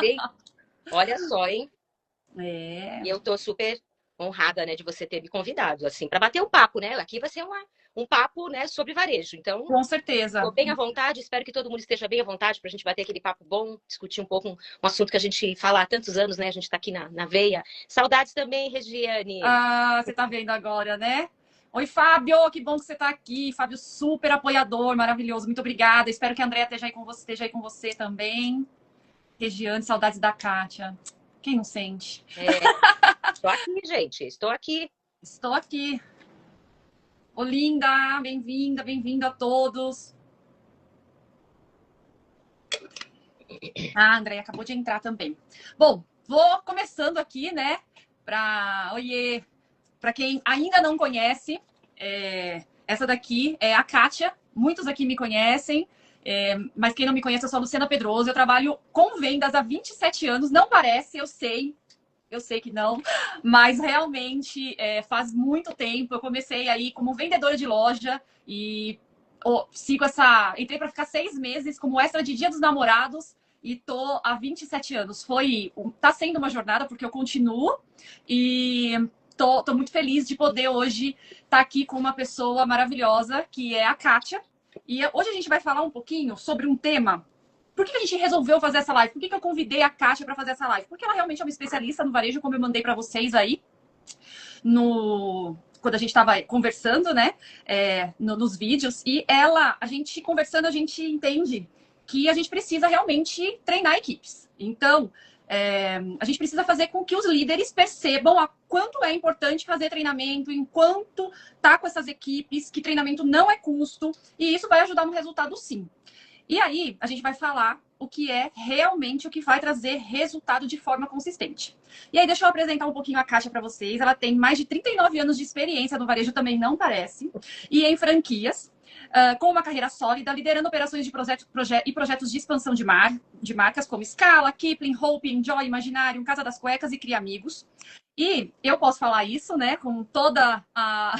Oi, olha só, hein? É, E eu tô super honrada, né, de você ter me convidado, assim, para bater um papo, né? Aqui vai ser um papo, né, sobre varejo. Então, com tô certeza. bem à vontade, espero que todo mundo esteja bem à vontade para a gente bater aquele papo bom, discutir um pouco um assunto que a gente fala há tantos anos, né? A gente tá aqui na veia. Saudades também, Regiane. Ah, você tá vendo agora, né? Oi, Fábio, que bom que você tá aqui. Fábio, super apoiador, maravilhoso. Muito obrigada. Espero que a Andrea esteja aí com você também. Regiane, saudades da Kátia. Quem não sente? É, estou aqui, gente, estou aqui. Estou aqui. Olinda, bem-vinda, bem-vindo a todos. Ah, a Andrea acabou de entrar também. Bom, vou começando aqui, né? Oiê, para quem ainda não conhece, essa daqui é a Kátia. Muitos aqui me conhecem, mas quem não me conhece, eu sou a Luciana Pedroso. Eu trabalho com vendas há 27 anos. Não parece, eu sei que não, mas realmente faz muito tempo. Eu comecei aí como vendedora de loja e sigo essa. Entrei para ficar 6 meses como extra de Dia dos Namorados e tô há 27 anos. Tá sendo uma jornada porque eu continuo e tô muito feliz de poder hoje estar aqui com uma pessoa maravilhosa que é a Kátia. E hoje a gente vai falar um pouquinho sobre um tema. Por que a gente resolveu fazer essa live? Por que eu convidei a Kátia para fazer essa live? Porque ela realmente é uma especialista no varejo, como eu mandei para vocês aí no quando a gente estava conversando, né, nos vídeos. E a gente conversando, a gente entende que a gente precisa realmente treinar equipes. Então, a gente precisa fazer com que os líderes percebam a quanto é importante fazer treinamento, enquanto tá com essas equipes, que treinamento não é custo, e isso vai ajudar no resultado sim. E aí, a gente vai falar o que é realmente o que vai trazer resultado de forma consistente. E aí, deixa eu apresentar um pouquinho a Kátia para vocês. Ela tem mais de 39 anos de experiência no varejo, também não parece, e em franquias, com uma carreira sólida, liderando operações de e projetos de expansão de marcas como Scala, Kipling, Hope, Enjoy, Imaginarium, Casa das Cuecas e Cria Amigos. E eu posso falar isso, né, com toda a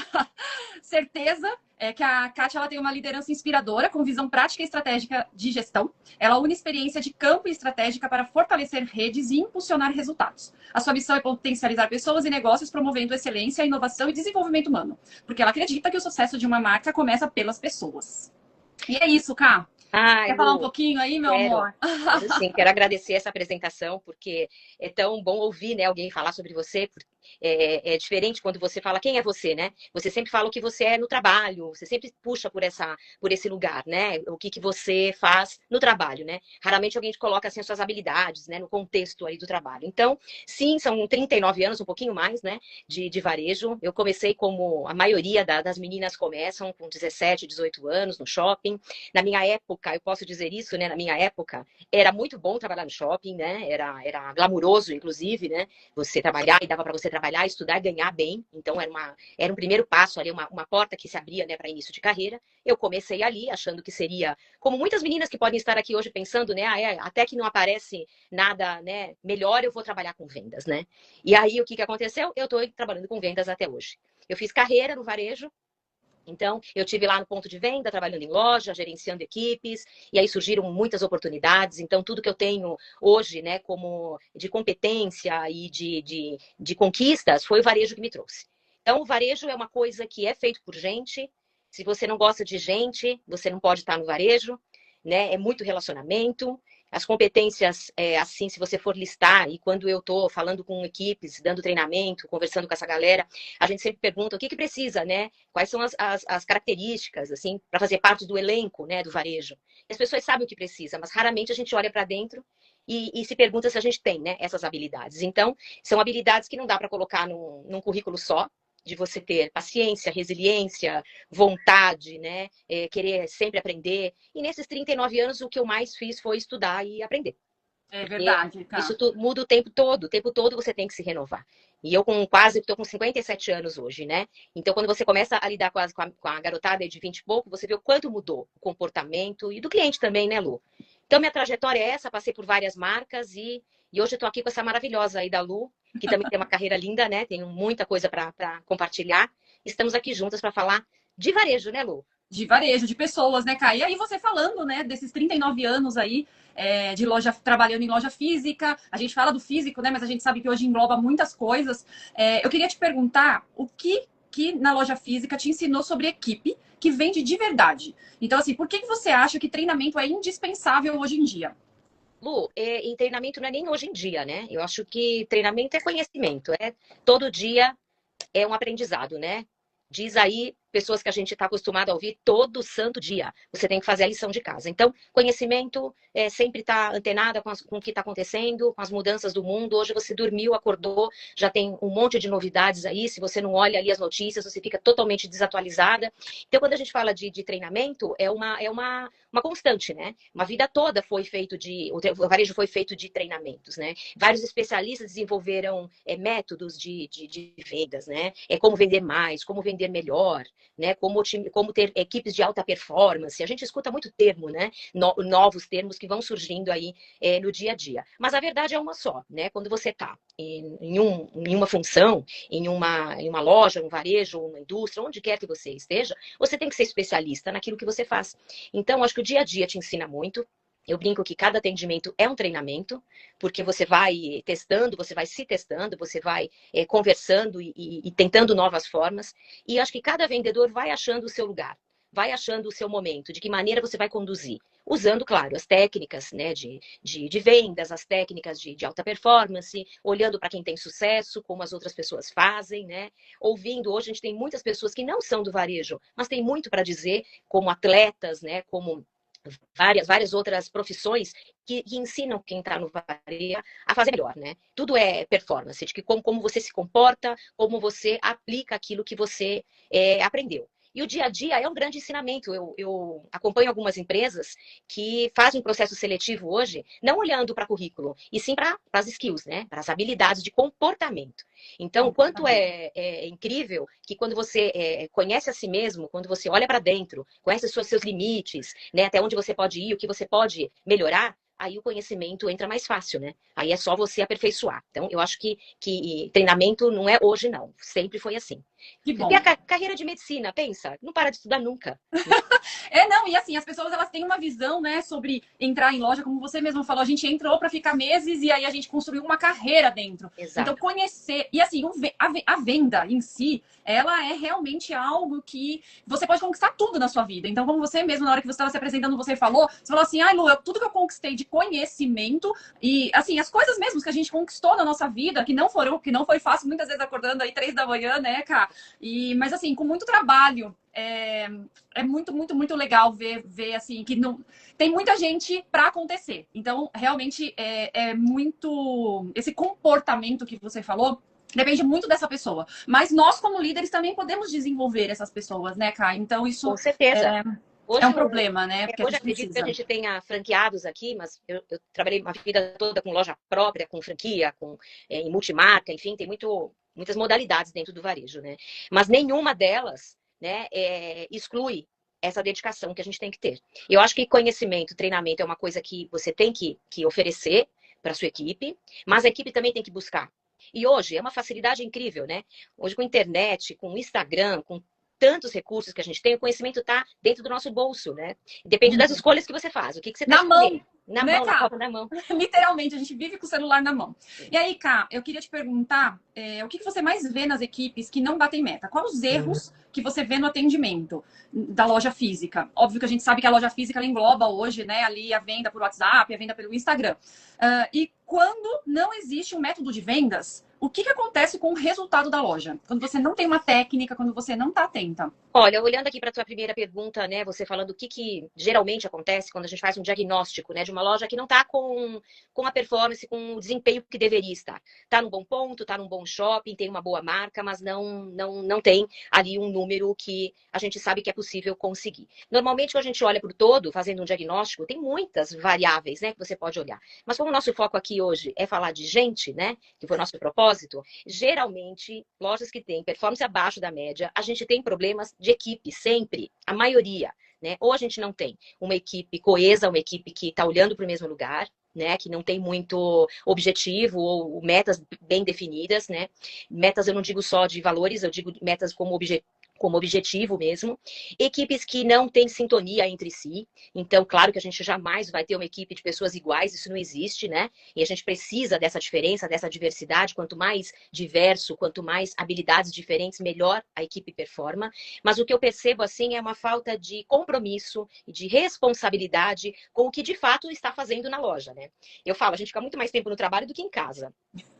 certeza, que a Kátia ela tem uma liderança inspiradora, com visão prática e estratégica de gestão. Ela une experiência de campo e estratégica para fortalecer redes e impulsionar resultados. A sua missão é potencializar pessoas e negócios, promovendo excelência, inovação e desenvolvimento humano. Porque ela acredita que o sucesso de uma marca começa pelas pessoas. E é isso, Ká. Ai, Quer falar um Lu, pouquinho aí, meu quero. amor? Quero sim, quero agradecer essa apresentação, porque é tão bom ouvir, né, alguém falar sobre você. É diferente quando você fala quem é você, né? Você sempre fala o que você é no trabalho, você sempre puxa por esse lugar, né? O que você faz no trabalho, né? Raramente alguém te coloca assim as suas habilidades, né, no contexto aí do trabalho. Então, sim, são 39 anos, um pouquinho mais, né, de varejo. Eu comecei como a maioria das meninas começam, com 17, 18 anos, no shopping. Na minha época, eu posso dizer isso, né? Na minha época, era muito bom trabalhar no shopping, né? Era glamuroso, inclusive, né? Você trabalhar e dava para você trabalhar, estudar, ganhar bem. Então, era um primeiro passo ali, uma porta que se abria, né, para início de carreira. Eu comecei ali, achando que seria, como muitas meninas que podem estar aqui hoje pensando, né? Até que não aparece nada, né, melhor, eu vou trabalhar com vendas, né? E aí, o que aconteceu? Eu estou trabalhando com vendas até hoje. Eu fiz carreira no varejo, então, eu tive lá no ponto de venda, trabalhando em loja, gerenciando equipes, e aí surgiram muitas oportunidades. Então, tudo que eu tenho hoje, né, como de competência e de conquistas, foi o varejo que me trouxe. Então, o varejo é uma coisa que é feito por gente. Se você não gosta de gente, você não pode estar no varejo, né? É muito relacionamento. As competências, assim, se você for listar, e quando eu estou falando com equipes, dando treinamento, conversando com essa galera, a gente sempre pergunta o que precisa, né? Quais são as características, assim, para fazer parte do elenco, né, do varejo. E as pessoas sabem o que precisa, mas raramente a gente olha para dentro e se pergunta se a gente tem, né, essas habilidades. Então, são habilidades que não dá para colocar num currículo só, de você ter paciência, resiliência, vontade, né, querer sempre aprender. E nesses 39 anos, o que eu mais fiz foi estudar e aprender. É Porque verdade, isso Ká. muda o tempo todo você tem que se renovar. E eu estou com 57 anos hoje, né? Então, quando você começa a lidar quase com a garotada de 20 e pouco, você vê o quanto mudou o comportamento e do cliente também, né, Lu? Então, minha trajetória é essa, passei por várias marcas e hoje eu estou aqui com essa maravilhosa aí da Lu, que também tem uma carreira linda, né? Tenho muita coisa para compartilhar. Estamos aqui juntas para falar de varejo, né, Lu? de varejo, de pessoas, né, Kai? E aí você falando, né, desses 39 anos aí de loja, trabalhando em loja física, a gente fala do físico, né, mas a gente sabe que hoje engloba muitas coisas. Eu queria te perguntar o que na loja física te ensinou sobre equipe que vende de verdade. Então, assim, por que você acha que treinamento é indispensável hoje em dia? Lu, em treinamento não é nem hoje em dia, né? Eu acho que treinamento é conhecimento, é todo dia é um aprendizado, né? Diz aí pessoas que a gente está acostumado a ouvir todo santo dia. Você tem que fazer a lição de casa. Então, conhecimento sempre está antenada com o que está acontecendo, com as mudanças do mundo. Hoje você dormiu, acordou, já tem um monte de novidades aí. Se você não olha ali as notícias, você fica totalmente desatualizada. Então, quando a gente fala de treinamento, uma constante, né? Uma vida toda foi feito o varejo foi feito de treinamentos, né? Vários especialistas desenvolveram métodos de vendas, né? Como vender mais, como vender melhor, né? Como ter equipes de alta performance. A gente escuta muito termo, né? Novos termos que vão surgindo aí no dia a dia. Mas a verdade é uma só, né? Quando você está em uma função, em uma loja, um varejo, uma indústria, onde quer que você esteja, você tem que ser especialista naquilo que você faz. Então, acho que o dia a dia te ensina muito. Eu brinco que cada atendimento é um treinamento, porque você vai testando, você vai se testando, você vai conversando e tentando novas formas. E acho que cada vendedor vai achando o seu lugar, vai achando o seu momento, de que maneira você vai conduzir. Usando, claro, as técnicas, né, de vendas, as técnicas de alta performance, olhando para quem tem sucesso, como as outras pessoas fazem, né? Ouvindo, hoje a gente tem muitas pessoas que não são do varejo, mas tem muito para dizer, como atletas, né, como várias outras profissões que ensinam quem está no varejo a fazer melhor, né? Tudo é performance, de que como você se comporta, como você aplica aquilo que você aprendeu. E o dia a dia é um grande ensinamento. Eu acompanho algumas empresas que fazem um processo seletivo hoje, não olhando para currículo, e sim para as skills, né? Para as habilidades de comportamento. Então, o quanto é incrível que quando você conhece a si mesmo, quando você olha para dentro, conhece os seus limites, né? Até onde você pode ir, o que você pode melhorar, aí o conhecimento entra mais fácil, né? Aí é só você aperfeiçoar. Então, eu acho que treinamento não é hoje, não. Sempre foi assim. Que E bom. a carreira de medicina, pensa, não para de estudar nunca. Não, e assim, as pessoas elas têm uma visão, né, sobre entrar em loja, como você mesmo falou, a gente entrou para ficar meses e aí a gente construiu uma carreira dentro. Então, Exato. conhecer, e assim, a venda em si, ela é realmente algo que você pode conquistar tudo na sua vida. Então, como você mesmo, na hora que você estava se apresentando, você falou assim, ai, Lu, tudo que eu conquistei de conhecimento e, assim, as coisas mesmo que a gente conquistou na nossa vida, que não foi fácil, muitas vezes acordando aí 3 da manhã, né, cara? Mas assim, com muito trabalho, é muito, muito, muito legal ver assim, que não tem muita gente para acontecer. Então, realmente, é muito. Esse comportamento que você falou depende muito dessa pessoa. Mas nós, como líderes, também podemos desenvolver essas pessoas, né, Kai? Então, isso Com certeza. é Hoje, um problema, né? Porque a hoje gente acredito que a precisa. gente tenha franqueados aqui, mas eu trabalhei uma vida toda com loja própria, com franquia, em multimarca, enfim, tem muitas modalidades dentro do varejo, né? Mas nenhuma delas, né, exclui essa dedicação que a gente tem que ter. Eu acho que conhecimento, treinamento é uma coisa que você tem que oferecer para sua equipe, mas a equipe também tem que buscar. E hoje é uma facilidade incrível, né? Hoje com internet, com Instagram, com tantos recursos que a gente tem, o conhecimento está dentro do nosso bolso, né? Depende das escolhas que você faz. O que você está Na mão, escolhendo? Na né, mão, na Cá? palma da mão. Literalmente, a gente vive com o celular na mão. E aí, Cá, eu queria te perguntar o que você mais vê nas equipes que não batem meta? Quais os erros que você vê no atendimento da loja física? Óbvio que a gente sabe que a loja física ela engloba hoje, né, ali a venda por WhatsApp, a venda pelo Instagram. E quando não existe um método de vendas, o que acontece com o resultado da loja? Quando você não tem uma técnica, quando você não está atenta? Olha, olhando aqui para a tua primeira pergunta, né, você falando o que geralmente acontece quando a gente faz um diagnóstico, né, de uma loja que não está com a performance, com o desempenho que deveria estar. Está num bom ponto, está num bom shopping, tem uma boa marca, mas não tem ali um número que a gente sabe que é possível conseguir. Normalmente, quando a gente olha para o todo, fazendo um diagnóstico, tem muitas variáveis, né, que você pode olhar. Mas como o nosso foco aqui hoje é falar de gente, né, que foi o nosso propósito, geralmente, lojas que têm performance abaixo da média, a gente tem problemas de equipe, sempre, a maioria, né? Ou a gente não tem uma equipe coesa, uma equipe que está olhando para o mesmo lugar, né? Que não tem muito objetivo ou metas bem definidas, né? Metas eu não digo só de valores, eu digo metas como como objetivo mesmo, equipes que não têm sintonia entre si, então, claro que a gente jamais vai ter uma equipe de pessoas iguais, isso não existe, né? E a gente precisa dessa diferença, dessa diversidade, quanto mais diverso, quanto mais habilidades diferentes, melhor a equipe performa, mas o que eu percebo, assim, é uma falta de compromisso e de responsabilidade com o que, de fato, está fazendo na loja, né? Eu falo, a gente fica muito mais tempo no trabalho do que em casa.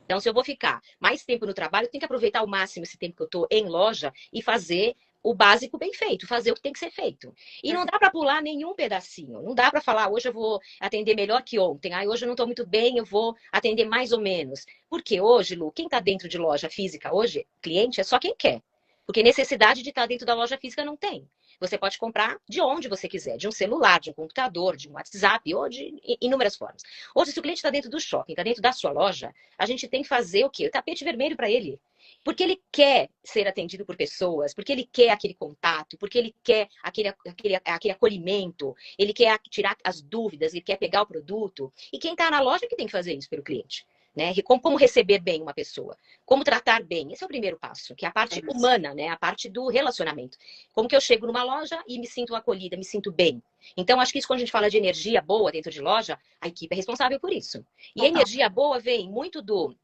Então, se eu vou ficar mais tempo no trabalho, eu tenho que aproveitar ao máximo esse tempo que eu estou em loja e fazer o básico bem feito, fazer o que tem que ser feito. E não dá para pular nenhum pedacinho. Não dá para falar, hoje eu vou atender melhor que ontem. Hoje eu não estou muito bem, eu vou atender mais ou menos. Porque hoje, Lu, quem está dentro de loja física hoje, cliente, é só quem quer. Porque necessidade de estar dentro da loja física não tem. Você pode comprar de onde você quiser, de um celular, de um computador, de um WhatsApp, ou de inúmeras formas. Hoje, se o cliente está dentro do shopping, está dentro da sua loja, a gente tem que fazer o quê? O tapete vermelho para ele. Porque ele quer ser atendido por pessoas, porque ele quer aquele contato, porque ele quer aquele acolhimento, ele quer tirar as dúvidas, ele quer pegar o produto. E quem está na loja que tem que fazer isso pelo cliente. Né? Como receber bem uma pessoa, como tratar bem. Esse é o primeiro passo, que é a parte humana, né? A parte do relacionamento. Como que eu chego numa loja e me sinto acolhida, me sinto bem. Então, acho que isso, quando a gente fala de energia boa dentro de loja, a equipe é responsável por isso. E a energia boa vem muito do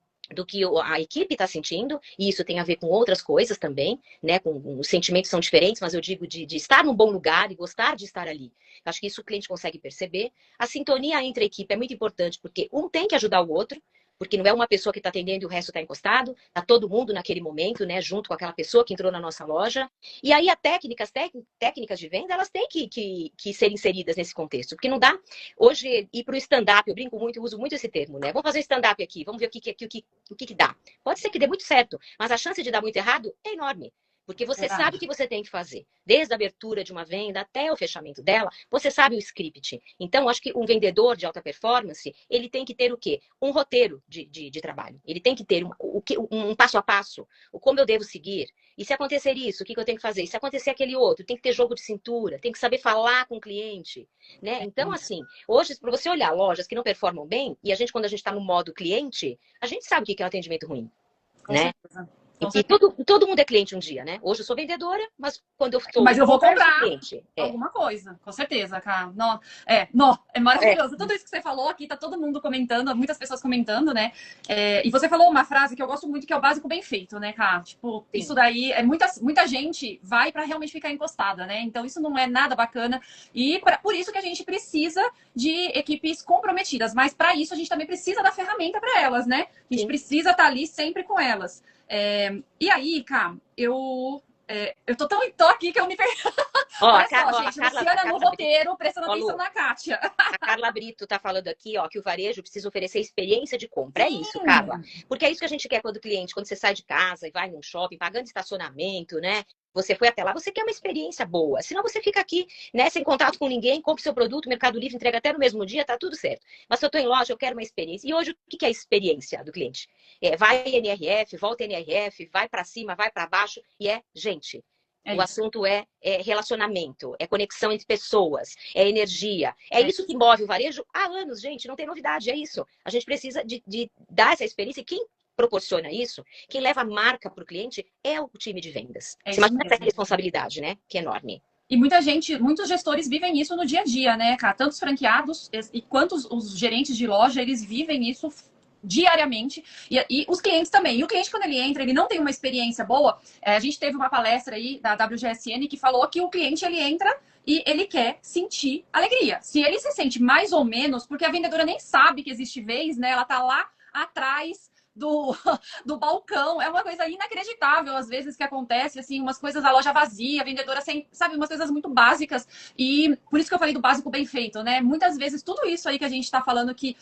que a equipe está sentindo, e isso tem a ver com outras coisas também, né? Os sentimentos são diferentes, mas eu digo de estar num bom lugar e gostar de estar ali. Acho que isso o cliente consegue perceber. A sintonia entre a equipe é muito importante, porque um tem que ajudar o outro, porque não é uma pessoa que está atendendo e o resto está encostado, está todo mundo naquele momento, né, junto com aquela pessoa que entrou na nossa loja. E aí as técnicas de venda, elas têm que ser inseridas nesse contexto, porque não dá hoje ir para o stand-up, eu brinco muito, eu uso muito esse termo, né? Vamos fazer stand-up aqui, vamos ver o que dá. Pode ser que dê muito certo, mas a chance de dar muito errado é enorme. Porque você sabe o que você tem que fazer. Desde a abertura de uma venda até o fechamento dela, você sabe o script. Então, acho que um vendedor de alta performance, ele tem que ter o quê? Um roteiro de trabalho. Ele tem que ter um passo a passo. Como eu devo seguir. E se acontecer isso, o que eu tenho que fazer? E se acontecer aquele outro, tem que ter jogo de cintura, tem que saber falar com o cliente. Né? Então, assim, hoje, para você olhar lojas que não performam bem, e quando a gente está no modo cliente, a gente sabe o que é um atendimento ruim. Com né? certeza. E todo mundo é cliente um dia, né? Hoje eu sou vendedora, mas quando eu estou... Mas eu vou comprar alguma coisa, com certeza, cara. É maravilhoso. Tudo isso que você falou aqui, tá todo mundo comentando, muitas pessoas comentando, né? E você falou uma frase que eu gosto muito, que é o básico bem feito, né, cara? Tipo, sim. Isso daí, muita gente vai para realmente ficar encostada, né? Então isso não é nada bacana. E por isso que a gente precisa de equipes comprometidas. Mas para isso a gente também precisa da ferramenta para elas, né? A gente precisa estar ali sempre com elas. E aí, cara, eu tô aqui que eu me perdi. Olha só, gente, Luciana no roteiro, prestando atenção na Kátia. A Carla Brito tá falando aqui, ó, que o varejo precisa oferecer experiência de compra. É isso, Carla. Porque é isso que a gente quer quando você sai de casa e vai num shopping, pagando estacionamento, né? Você foi até lá, você quer uma experiência boa. Senão você fica aqui, né, sem contato com ninguém, compra seu produto, Mercado Livre entrega até no mesmo dia, tá tudo certo. Mas se eu tô em loja, eu quero uma experiência. E hoje, o que é a experiência do cliente? Vai NRF, volta NRF, vai para cima, vai para baixo, e gente. O assunto é relacionamento, é conexão entre pessoas, é energia. É isso que move o varejo há anos, gente. Não tem novidade, é isso. A gente precisa de dar essa experiência. E quem proporciona isso, quem leva a marca para o cliente é o time de vendas. Você imagina essa responsabilidade, né? Que é enorme. E muitos gestores vivem isso no dia a dia, né, cara? Tanto os franqueados e quanto os gerentes de loja, eles vivem isso diariamente, e os clientes também. E o cliente, quando ele entra, ele não tem uma experiência boa. A gente teve uma palestra aí da WGSN que falou que o cliente, ele entra e ele quer sentir alegria. Se ele se sente mais ou menos, porque a vendedora nem sabe que existe vez, né? Ela tá lá atrás do balcão. É uma coisa inacreditável, às vezes, que acontece, assim, umas coisas da loja vazia, a vendedora sem, sabe, umas coisas muito básicas. E por isso que eu falei do básico bem feito, né? Muitas vezes, tudo isso aí que a gente tá falando que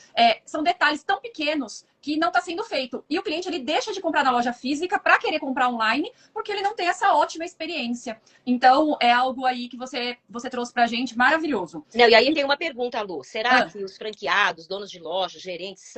são detalhes tão pequenos que não está sendo feito. E o cliente, ele deixa de comprar na loja física para querer comprar online, porque ele não tem essa ótima experiência. Então, é algo aí que você trouxe pra gente maravilhoso. Não, e aí tem uma pergunta, Lu. Será que os franqueados, donos de loja, gerentes,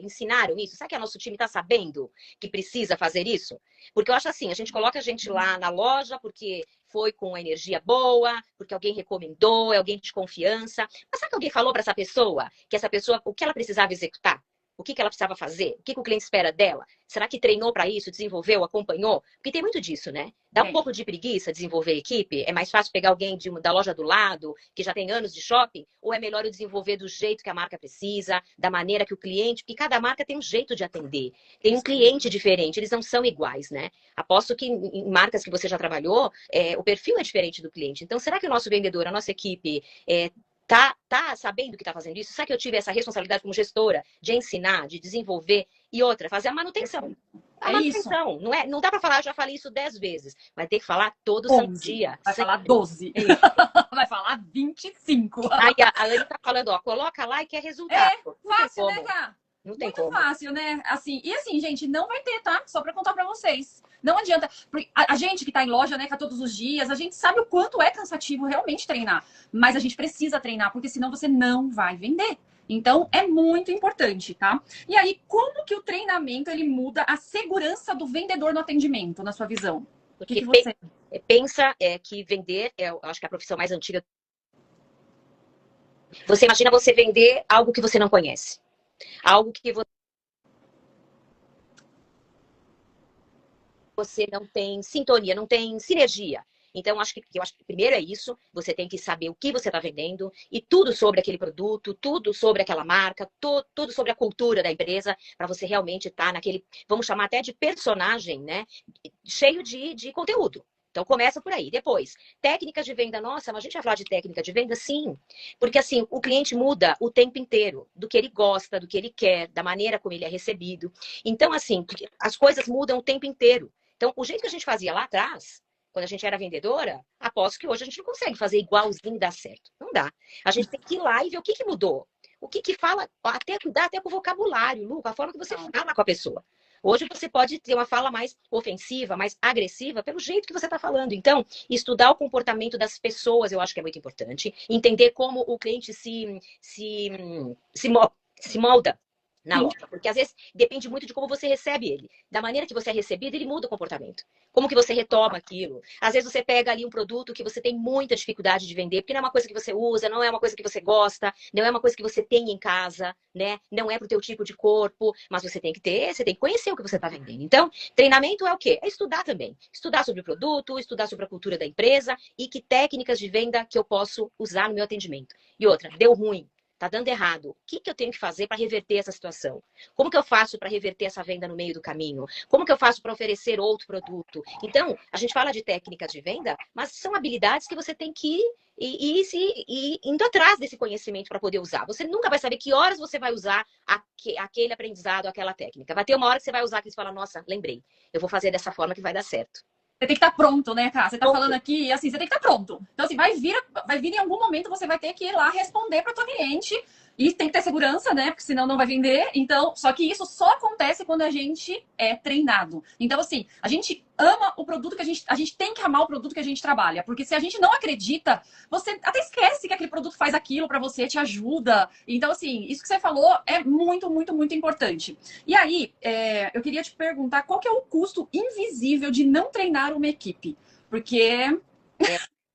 ensinaram isso? Será que o nosso time está sabendo que precisa fazer isso? Porque eu acho assim, a gente coloca a gente lá na loja porque foi com energia boa, porque alguém recomendou, é alguém de confiança. Mas será que alguém falou para essa pessoa que o que ela precisava executar? o que ela precisava fazer, o que o cliente espera dela. Será que treinou para isso, desenvolveu, acompanhou? Porque tem muito disso, né? Dá um pouco de preguiça desenvolver equipe? É mais fácil pegar alguém da loja do lado, que já tem anos de shopping? Ou é melhor eu desenvolver do jeito que a marca precisa, da maneira que o cliente... Porque cada marca tem um jeito de atender. Tem um cliente diferente, eles não são iguais, né? Aposto que em marcas que você já trabalhou, o perfil é diferente do cliente. Então, será que o nosso vendedor, a nossa equipe... Tá sabendo que tá fazendo isso? Será que eu tive essa responsabilidade como gestora de ensinar, de desenvolver e outra, fazer a manutenção? A manutenção, isso. Não dá para falar, eu já falei isso 10 vezes, vai ter que falar todo santo dia. Vai falar 12. Vai falar 25. Aí a Anne tá falando, ó, coloca lá e quer resultado. Fácil, né, Cá? Não tem muito como. Fácil, né? Assim, e assim, gente, não vai ter, tá? Só pra contar pra vocês. Não adianta. A gente que tá em loja, né, cá todos os dias, a gente sabe o quanto é cansativo realmente treinar. Mas a gente precisa treinar, porque senão você não vai vender. Então, é muito importante, tá? E aí, como que o treinamento, ele muda a segurança do vendedor no atendimento, na sua visão? Porque que você pensa que vender, eu acho que é a profissão mais antiga. Você imagina você vender algo que você não conhece. Algo que você não tem sintonia, não tem sinergia. Então, eu acho que primeiro é isso, você tem que saber o que você está vendendo e tudo sobre aquele produto, tudo sobre aquela marca, tudo sobre a cultura da empresa, para você realmente estar naquele, vamos chamar até de personagem, né? Cheio de conteúdo. Então, começa por aí. Depois, técnicas de venda. Nossa, mas a gente vai falar de técnica de venda? Sim. Porque, assim, o cliente muda o tempo inteiro. Do que ele gosta, do que ele quer, da maneira como ele é recebido. Então, assim, as coisas mudam o tempo inteiro. Então, o jeito que a gente fazia lá atrás, quando a gente era vendedora, aposto que hoje a gente não consegue fazer igualzinho e dar certo. Não dá. A gente tem que ir lá e ver o que mudou. O que fala, dá até com o vocabulário, Lu, a forma que você fala com a pessoa. Hoje você pode ter uma fala mais ofensiva, mais agressiva, pelo jeito que você está falando. Então, estudar o comportamento das pessoas eu acho que é muito importante. Entender como o cliente se molda na loja. Porque às vezes depende muito de como você recebe ele. Da maneira que você é recebido, ele muda o comportamento. Como que você retoma aquilo. Às vezes você pega ali um produto que você tem muita dificuldade de vender, porque não é uma coisa que você usa, não é uma coisa que você gosta, não é uma coisa que você tem em casa, né? Não é pro teu tipo de corpo, mas você tem que conhecer o que você está vendendo. Então, treinamento é o quê? É estudar também. Estudar sobre o produto, estudar sobre a cultura da empresa e que técnicas de venda que eu posso usar no meu atendimento. E outra, deu ruim. Tá dando errado. O que eu tenho que fazer para reverter essa situação? Como que eu faço para reverter essa venda no meio do caminho? Como que eu faço para oferecer outro produto? Então, a gente fala de técnicas de venda, mas são habilidades que você tem que ir indo atrás desse conhecimento para poder usar. Você nunca vai saber que horas você vai usar aquele aprendizado, aquela técnica. Vai ter uma hora que você vai usar que você fala, nossa, lembrei, eu vou fazer dessa forma que vai dar certo. Você tem que estar pronto, né, cara? Você tá falando aqui, assim, você tem que estar pronto. Então, assim, vai vir em algum momento, você vai ter que ir lá responder para o tua cliente. E tem que ter segurança, né? Porque senão não vai vender. Então, só que isso só acontece quando a gente é treinado. Então, assim, a gente ama o produto que a gente tem que amar o produto que a gente trabalha. Porque se a gente não acredita, você até esquece que aquele produto faz aquilo para você, te ajuda. Então, assim, isso que você falou é muito, muito, muito importante. E aí, eu queria te perguntar qual que é o custo invisível de não treinar uma equipe? Porque...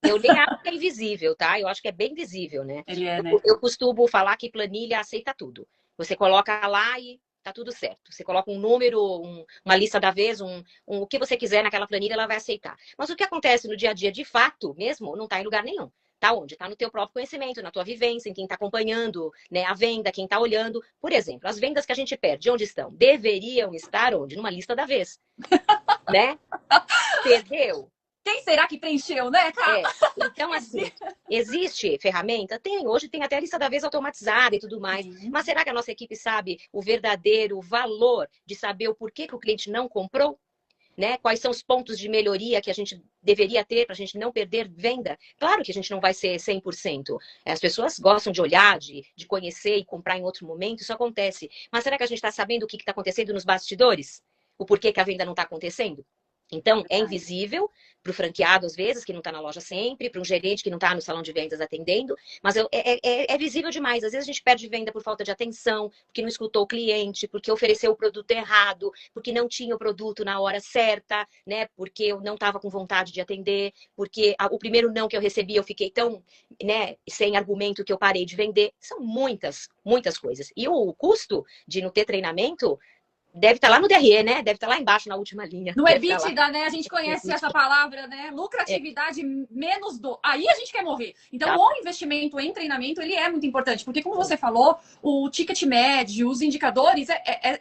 Eu nem acho que é invisível, tá? Eu acho que é bem visível, né? Ele é, né? Eu costumo falar que planilha aceita tudo. Você coloca lá e tá tudo certo. Você coloca um número, uma lista da vez, o que você quiser naquela planilha, ela vai aceitar. Mas o que acontece no dia a dia, de fato, mesmo, não tá em lugar nenhum. Tá onde? Tá no teu próprio conhecimento, na tua vivência, em quem tá acompanhando, né, a venda, quem tá olhando. Por exemplo, as vendas que a gente perde, onde estão? Deveriam estar onde? Numa lista da vez. Né? Perdeu? Quem será que preencheu, né, cara? Então, assim, existe ferramenta? Tem, hoje tem até a lista da vez automatizada e tudo mais. Mas será que a nossa equipe sabe o verdadeiro valor de saber o porquê que o cliente não comprou? Né? Quais são os pontos de melhoria que a gente deveria ter para a gente não perder venda? Claro que a gente não vai ser 100%. As pessoas gostam de olhar, de conhecer e comprar em outro momento, isso acontece. Mas será que a gente está sabendo o que está acontecendo nos bastidores? O porquê que a venda não está acontecendo? Então, é invisível para o franqueado, às vezes, que não está na loja sempre, para um gerente que não está no salão de vendas atendendo, mas é visível demais. Às vezes a gente perde venda por falta de atenção, porque não escutou o cliente, porque ofereceu o produto errado, porque não tinha o produto na hora certa, né? Porque eu não estava com vontade de atender, porque o primeiro não que eu recebi, eu fiquei tão, né, sem argumento que eu parei de vender. São muitas, muitas coisas. E o custo de não ter treinamento deve estar lá no DRE, né? Deve estar lá embaixo na última linha. No EBITDA, né? A gente conhece essa palavra, né? Lucratividade menos do. Aí a gente quer morrer. Então, Tá. o investimento em treinamento, ele é muito importante. Porque, como você falou, o ticket médio, os indicadores,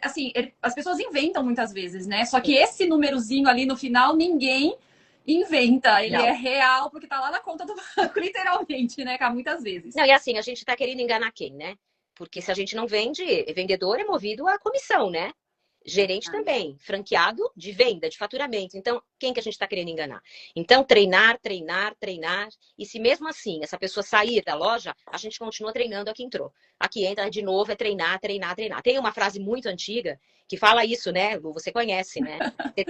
assim, as pessoas inventam muitas vezes, né? Só que esse númerozinho ali no final, ninguém inventa. Ele Não. é real, porque tá lá na conta do banco, literalmente, né? Muitas vezes. Não, e assim, a gente tá querendo enganar quem, né? Porque se a gente não vende, vendedor é movido à comissão, né? Gerente também, franqueado de venda, de faturamento. Então, quem que a gente está querendo enganar? Então, treinar, treinar, treinar. E se mesmo assim essa pessoa sair da loja, a gente continua treinando a que entrou. A que entra de novo é treinar, treinar, treinar. Tem uma frase muito antiga que fala isso, né, Lu? Você conhece, né?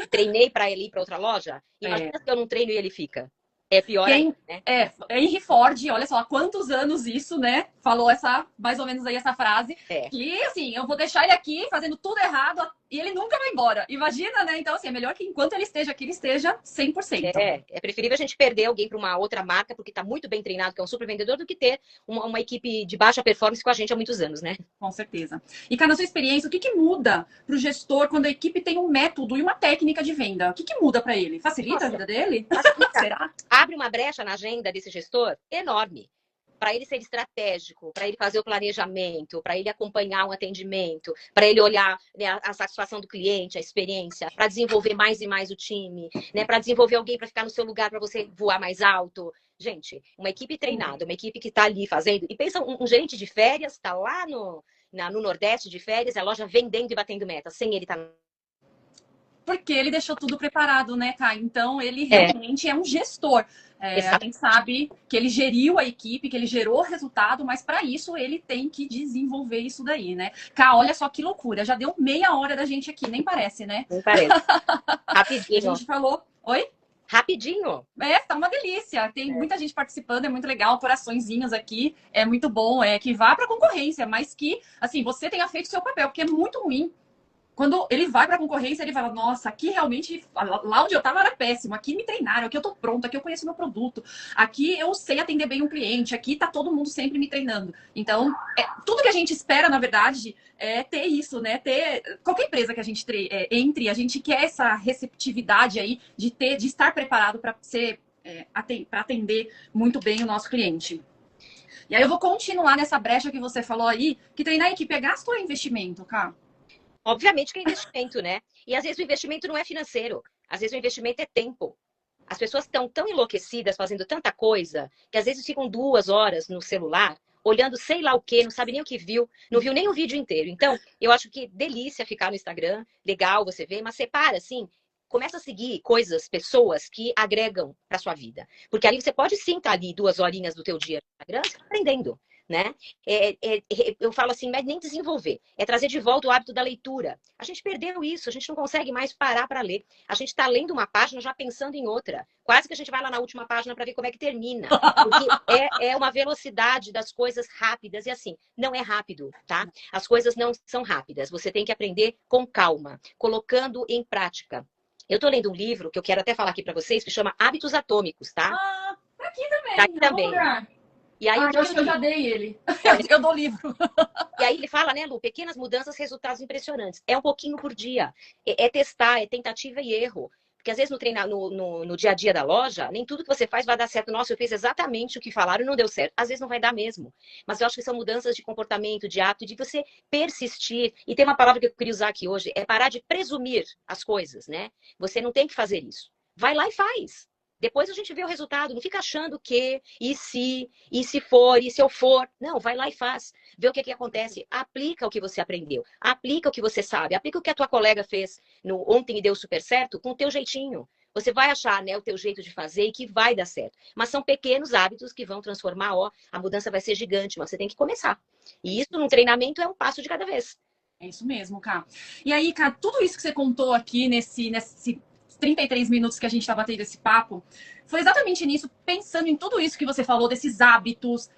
Treinei para ele ir para outra loja. Imagina se eu não treino e ele fica. É pior ainda, né? Henry Ford, olha só há quantos anos isso, né? Falou mais ou menos aí essa frase. Que, assim, eu vou deixar ele aqui fazendo tudo errado e ele nunca vai embora. Imagina, né? Então, assim, é melhor que enquanto ele esteja aqui, ele esteja 100%. É preferível a gente perder alguém para uma outra marca, porque está muito bem treinado, que é um super vendedor, do que ter uma equipe de baixa performance com a gente há muitos anos, né? Com certeza. E, cara, na sua experiência, o que muda para o gestor quando a equipe tem um método e uma técnica de venda? O que muda para ele? Facilita a vida dele? Será? Abre uma brecha na agenda desse gestor enorme. Para ele ser estratégico, para ele fazer o planejamento, para ele acompanhar um atendimento, para ele olhar, né, a satisfação do cliente, a experiência, para desenvolver mais e mais o time, né, para desenvolver alguém para ficar no seu lugar para você voar mais alto. Gente, uma equipe treinada, uma equipe que está ali fazendo. E pensa, um gerente de férias está lá no Nordeste de férias, a loja vendendo e batendo meta, sem ele estar. Porque ele deixou tudo preparado, né, Kai? Então, ele realmente é um gestor. A gente sabe que ele geriu a equipe, que ele gerou resultado, mas para isso ele tem que desenvolver isso daí, né? Cá, olha só que loucura. Já deu meia hora da gente aqui, nem parece, né? Nem parece. Rapidinho. A gente falou... Oi? Rapidinho. Tá uma delícia. Tem muita gente participando, é muito legal. Coraçõezinhos aqui, é muito bom. Que vá para concorrência, mas que, assim, você tenha feito o seu papel, porque é muito ruim. Quando ele vai para a concorrência, ele fala, nossa, aqui realmente, lá onde eu estava era péssimo, aqui me treinaram, aqui eu estou pronto, aqui eu conheço meu produto, aqui eu sei atender bem um cliente, aqui está todo mundo sempre me treinando. Então, tudo que a gente espera, na verdade, é ter isso, né? Ter qualquer empresa que a gente entre, a gente quer essa receptividade aí de estar preparado para para atender muito bem o nosso cliente. E aí eu vou continuar nessa brecha que você falou aí, que treinar a equipe é gasto ou é investimento, cara? Obviamente que é investimento, né? E às vezes o investimento não é financeiro. Às vezes o investimento é tempo. As pessoas estão tão enlouquecidas fazendo tanta coisa que às vezes ficam 2 horas no celular olhando sei lá o quê, não sabe nem o que viu, não viu nem o vídeo inteiro. Então, eu acho que delícia ficar no Instagram, legal você ver, mas separa assim, começa a seguir coisas, pessoas que agregam para sua vida. Porque ali você pode sim estar ali 2 horinhas do teu dia no Instagram, você tá aprendendo. Né? Eu falo assim, mas nem desenvolver. É trazer de volta o hábito da leitura. A gente perdeu isso, a gente não consegue mais parar para ler. A gente está lendo uma página já pensando em outra. Quase que a gente vai lá na última página para ver como é que termina. Porque é uma velocidade das coisas rápidas. E assim, não é rápido, tá? As coisas não são rápidas. Você tem que aprender com calma, colocando em prática. Eu estou lendo um livro que eu quero até falar aqui para vocês, que chama Hábitos Atômicos, tá? Ah, tá aqui também. Tá aqui também. E aí, eu acho que eu já dei ele. Eu dou livro. E aí ele fala, né, Lu, pequenas mudanças, resultados impressionantes. É um pouquinho por dia. É testar, é tentativa e erro. Porque às vezes no dia a dia da loja, nem tudo que você faz vai dar certo. Nossa, eu fiz exatamente o que falaram e não deu certo. Às vezes não vai dar mesmo. Mas eu acho que são mudanças de comportamento, de hábito, de você persistir. E tem uma palavra que eu queria usar aqui hoje, é parar de presumir as coisas, né? Você não tem que fazer isso. Vai lá e faz. Depois a gente vê o resultado, não fica achando que, e se for, e se eu for. Não, vai lá e faz. Vê o que acontece. Aplica o que você aprendeu. Aplica o que você sabe. Aplica o que a tua colega fez ontem e deu super certo com o teu jeitinho. Você vai achar, né, o teu jeito de fazer e que vai dar certo. Mas são pequenos hábitos que vão transformar, a mudança vai ser gigante, mas você tem que começar. E isso num treinamento é um passo de cada vez. É isso mesmo, Cá. E aí, Cá, tudo isso que você contou aqui nesse 33 minutos que a gente está batendo esse papo, foi exatamente nisso, pensando em tudo isso que você falou, desses hábitos,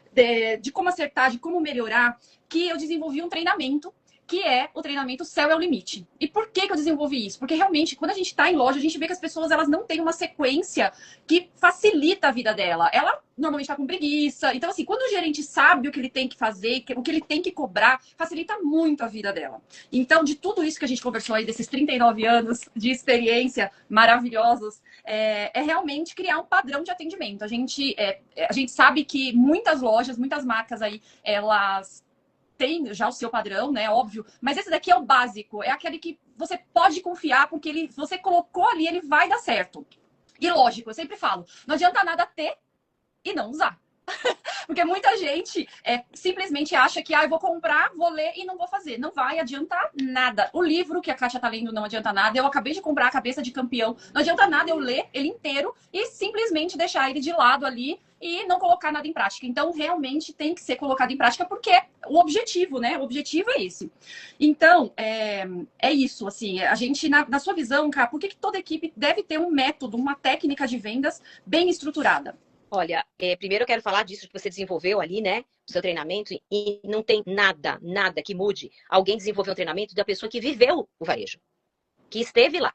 de como acertar, de como melhorar, que eu desenvolvi um treinamento, que é o treinamento Céu é o Limite. E por que eu desenvolvi isso? Porque realmente, quando a gente está em loja, a gente vê que as pessoas elas não têm uma sequência que facilita a vida dela. Ela normalmente está com preguiça. Então, assim, quando o gerente sabe o que ele tem que fazer, o que ele tem que cobrar, facilita muito a vida dela. Então, de tudo isso que a gente conversou aí, desses 39 anos de experiência maravilhosos, é realmente criar um padrão de atendimento. A gente sabe que muitas lojas, muitas marcas aí, elas tem já o seu padrão, né? Óbvio. Mas esse daqui é o básico. É aquele que você pode confiar, porque você colocou ali, ele vai dar certo. E lógico, eu sempre falo, não adianta nada ter e não usar. Porque muita gente simplesmente acha que eu vou comprar, vou ler e não vou fazer. Não vai adiantar nada. O livro que a Kátia tá lendo não adianta nada. Eu acabei de comprar a Cabeça de Campeão. Não adianta nada eu ler ele inteiro e simplesmente deixar ele de lado ali e não colocar nada em prática. Então, realmente tem que ser colocado em prática porque o objetivo, né? O objetivo é esse. Então, é isso, assim. A gente, na sua visão, cara, por que toda equipe deve ter um método, uma técnica de vendas bem estruturada? Olha, primeiro eu quero falar disso que você desenvolveu ali, né? O seu treinamento, e não tem nada que mude alguém desenvolver um treinamento da pessoa que viveu o varejo, que esteve lá.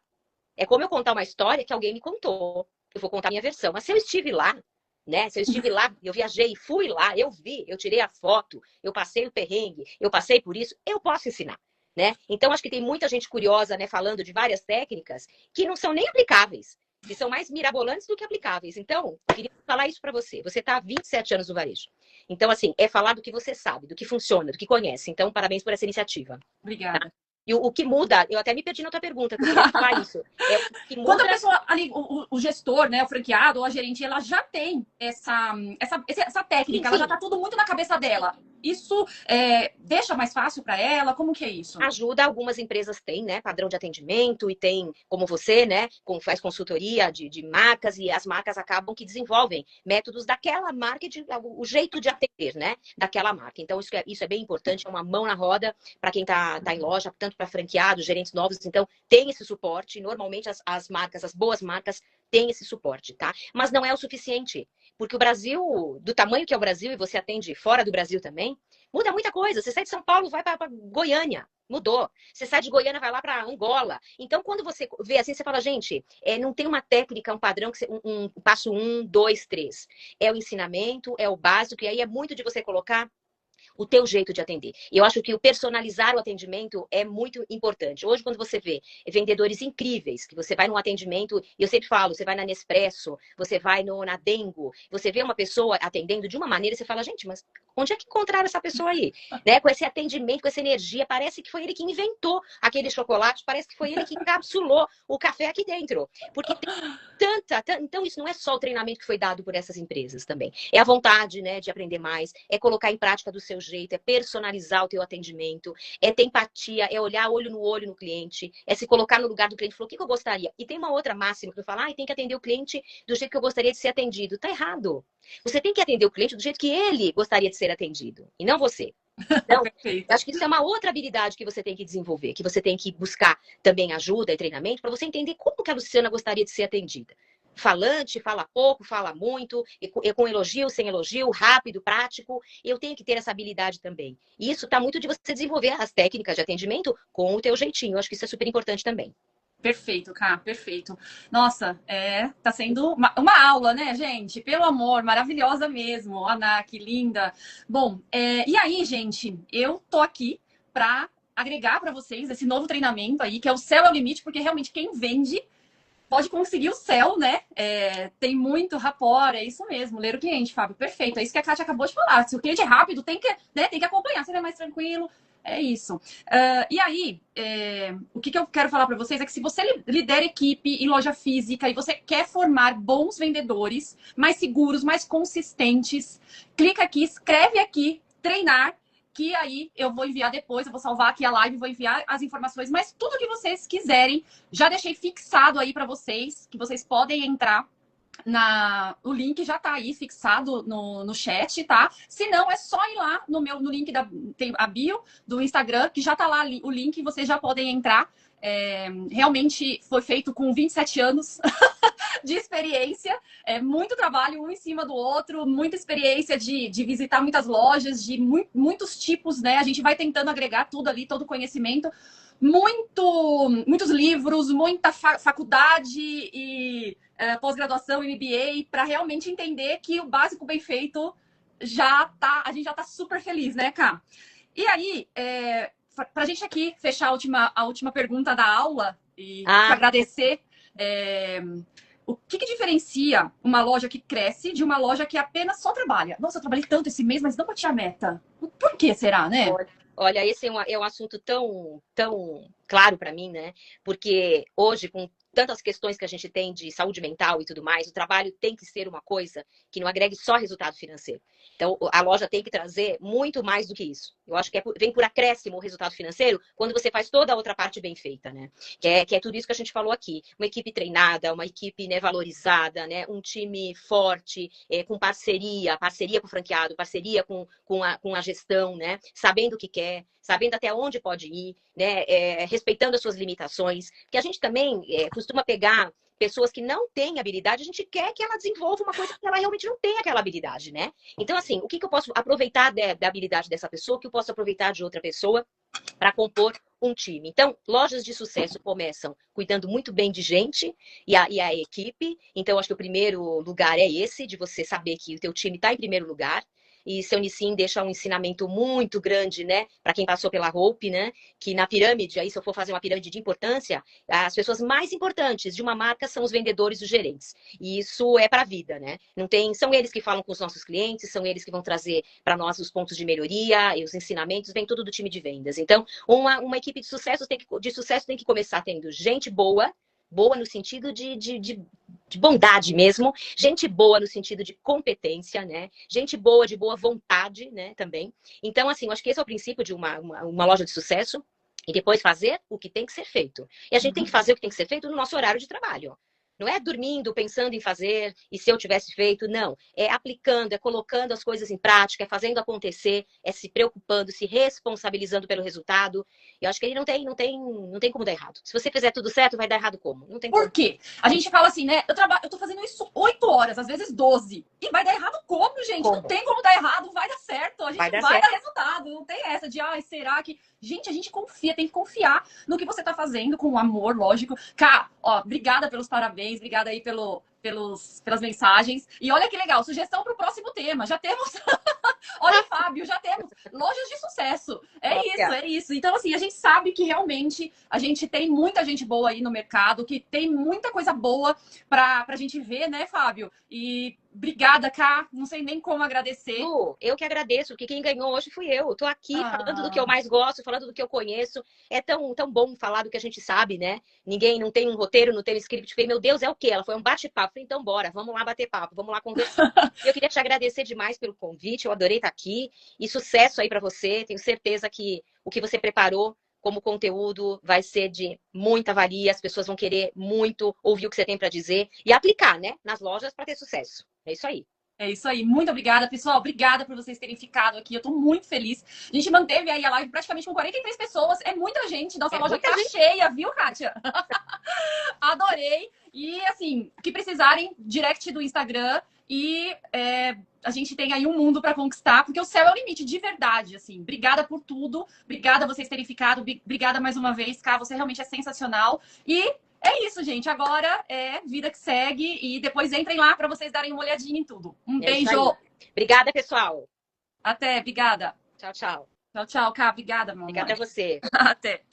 É como eu contar uma história que alguém me contou. Eu vou contar a minha versão. Mas se eu estive lá, né? Se eu estive lá, eu viajei, fui lá, eu vi, eu tirei a foto, eu passei o perrengue, eu passei por isso, eu posso ensinar, né? Então, acho que tem muita gente curiosa, né? Falando de várias técnicas que não são nem aplicáveis. Que são mais mirabolantes do que aplicáveis. Então, eu queria falar isso para você. Você está há 27 anos no varejo. Então, assim, é falar do que você sabe, do que funciona, do que conhece. Então, parabéns por essa iniciativa. Obrigada. Tá? E o que muda, eu até me perdi na tua pergunta, que eu queria falar isso. O que muda... Quando a pessoa ali, o gestor, né, o franqueado ou a gerente, ela já tem essa técnica, ela já tá tudo muito na cabeça dela. Isso deixa mais fácil para ela? Como que é isso? Ajuda, algumas empresas têm, né, padrão de atendimento e tem, como você, né, faz consultoria de marcas e as marcas acabam que desenvolvem métodos daquela marca, o jeito de atender, né, daquela marca. Então, isso é bem importante, é uma mão na roda para quem tá em loja, tanto para franqueados, gerentes novos. Então, tem esse suporte. Normalmente, as marcas, as boas marcas, têm esse suporte, tá? Mas não é o suficiente. Porque o Brasil, do tamanho que é o Brasil, e você atende fora do Brasil também, muda muita coisa. Você sai de São Paulo, vai para Goiânia. Mudou. Você sai de Goiânia, vai lá para Angola. Então, quando você vê assim, você fala, gente, não tem uma técnica, um padrão, um passo 1, 2, 3. É o ensinamento, é o básico, e aí é muito de você colocar o teu jeito de atender. E eu acho que o personalizar o atendimento é muito importante. Hoje, quando você vê vendedores incríveis, que você vai num atendimento, e eu sempre falo, você vai na Nespresso, você vai na Dengo, você vê uma pessoa atendendo de uma maneira, você fala, gente, mas onde é que encontraram essa pessoa aí? Né? Com esse atendimento, com essa energia, parece que foi ele que inventou aquele chocolate, parece que foi ele que encapsulou o café aqui dentro. Porque tem tanta... Então, isso não é só o treinamento que foi dado por essas empresas também. É a vontade, né, de aprender mais, é colocar em prática do seu jeito, é personalizar o teu atendimento, é ter empatia, é olhar olho no olho no cliente, é se colocar no lugar do cliente e falar, o que eu gostaria? E tem uma outra máxima que eu falo, tem que atender o cliente do jeito que eu gostaria de ser atendido. Tá errado. Você tem que atender o cliente do jeito que ele gostaria de ser atendido, e não você. Então, eu acho que isso é uma outra habilidade que você tem que desenvolver, que você tem que buscar também ajuda e treinamento para você entender como que a Luciana gostaria de ser atendida. Falante, fala pouco, fala muito, com elogio, sem elogio, rápido, prático. Eu tenho que ter essa habilidade também. E isso está muito de você desenvolver as técnicas de atendimento com o teu jeitinho. Eu acho que isso é super importante também. Perfeito, Ká, perfeito. Nossa, tá sendo uma aula, né, gente? Pelo amor, maravilhosa mesmo. Ana, que linda. Bom, e aí, gente, eu tô aqui para agregar para vocês esse novo treinamento aí, que é o Céu é o Limite, porque realmente quem vende pode conseguir o céu, né? Tem muito rapport, é isso mesmo. Ler o cliente, Fábio, perfeito. É isso que a Kátia acabou de falar. Se o cliente é rápido, tem que acompanhar, seria mais tranquilo. É isso. E aí, o que eu quero falar para vocês é que se você lidera equipe em loja física e você quer formar bons vendedores, mais seguros, mais consistentes, clica aqui, escreve aqui, treinar, que aí eu vou enviar depois, eu vou salvar aqui a live, vou enviar as informações, mas tudo que vocês quiserem, já deixei fixado aí para vocês, que vocês podem entrar o link já tá aí fixado no chat, tá? Se não, é só ir lá no link tem a bio do Instagram, que já tá lá o link, vocês já podem entrar. Realmente foi feito com 27 anos de experiência, muito trabalho um em cima do outro, muita experiência de visitar muitas lojas, de muitos tipos, né? A gente vai tentando agregar tudo ali, todo o conhecimento. Muitos livros, muita faculdade e pós-graduação, MBA, para realmente entender que o básico bem feito a gente já tá super feliz, né, Ká? E aí, para a gente aqui fechar a última pergunta da aula e te agradecer, o que diferencia uma loja que cresce de uma loja que apenas só trabalha? Nossa, eu trabalhei tanto esse mês, mas não bati a meta. Por que será, né? Olha, esse é um assunto tão claro para mim, né? Porque hoje, com tantas questões que a gente tem de saúde mental e tudo mais, o trabalho tem que ser uma coisa que não agregue só resultado financeiro. Então, a loja tem que trazer muito mais do que isso. Eu acho que vem por acréscimo o resultado financeiro quando você faz toda a outra parte bem feita, né? Que é tudo isso que a gente falou aqui. Uma equipe treinada, uma equipe, né, valorizada, né? Um time forte, com parceria com o franqueado, parceria com a gestão, né? Sabendo o que quer, sabendo até onde pode ir, né? Respeitando as suas limitações. Porque a gente também costuma pegar pessoas que não têm habilidade, a gente quer que ela desenvolva uma coisa que ela realmente não tem aquela habilidade, né? Então, assim, o que eu posso aproveitar da habilidade dessa pessoa, o que eu posso aproveitar de outra pessoa para compor um time? Então, lojas de sucesso começam cuidando muito bem de gente e a equipe. Então, acho que o primeiro lugar é esse, de você saber que o teu time está em primeiro lugar. E seu Nissin deixa um ensinamento muito grande, né, para quem passou pela Hope, né, que na pirâmide, aí se eu for fazer uma pirâmide de importância, as pessoas mais importantes de uma marca são os vendedores e os gerentes. E isso é para a vida, né? Não tem, são eles que falam com os nossos clientes, são eles que vão trazer para nós os pontos de melhoria e os ensinamentos, vem tudo do time de vendas. Então, uma equipe de sucesso tem que começar tendo gente boa no sentido de bondade mesmo, gente boa no sentido de competência, né? Gente boa, de boa vontade, né? Também. Então, assim, eu acho que esse é o princípio de uma loja de sucesso. E depois fazer o que tem que ser feito. E a gente tem que fazer o que tem que ser feito no nosso horário de trabalho. Não é dormindo, pensando em fazer, e se eu tivesse feito, não. É aplicando, é colocando as coisas em prática, é fazendo acontecer, é se preocupando, se responsabilizando pelo resultado. Eu acho que aí não tem como dar errado. Se você fizer tudo certo, vai dar errado como? Não tem como. Por quê? A gente fala assim, né? Eu tô fazendo isso 8 horas, às vezes 12. E vai dar errado como, gente? Como? Não tem como dar errado, vai dar certo. A gente vai dar resultado. Não tem essa de, será que... Gente, a gente confia, tem que confiar no que você tá fazendo, com amor, lógico. Cá, obrigada pelos parabéns, obrigada aí pelas mensagens. E olha que legal, sugestão para o próximo tema. Já temos... Olha, Fábio, já temos lojas de sucesso. É isso. Então, assim, a gente sabe que realmente a gente tem muita gente boa aí no mercado, que tem muita coisa boa pra gente ver, né, Fábio? E obrigada, Ká. Não sei nem como agradecer. Lu, eu que agradeço, porque quem ganhou hoje fui eu. Tô aqui falando do que eu mais gosto, falando do que eu conheço. É tão bom falar do que a gente sabe, né? Ninguém não tem um roteiro, não tem um script. Falei, meu Deus, é o quê? Ela foi um bate-papo. Falei, então bora, vamos lá bater papo, vamos lá conversar. Eu queria te agradecer demais pelo convite, eu adorei estar aqui. E sucesso aí para você. Tenho certeza que o que você preparou como conteúdo vai ser de muita valia. As pessoas vão querer muito ouvir o que você tem para dizer e aplicar, né, nas lojas para ter sucesso. É isso aí. É isso aí. Muito obrigada, pessoal. Obrigada por vocês terem ficado aqui. Eu tô muito feliz. A gente manteve aí a live praticamente com 43 pessoas. É muita gente. Nossa loja tá cheia, viu, Kátia? Adorei. E, assim, o que precisarem, direct do Instagram. E a gente tem aí um mundo para conquistar, porque o céu é o limite, de verdade, assim. Obrigada por tudo. Obrigada a vocês terem ficado. Obrigada mais uma vez, Ká. Você realmente é sensacional. E é isso, gente. Agora é vida que segue. E depois entrem lá para vocês darem uma olhadinha em tudo. Um beijo. Obrigada, pessoal. Até. Obrigada. Tchau, tchau. Tchau, tchau, Ká. Obrigada, meu amor. Obrigada a você. Até.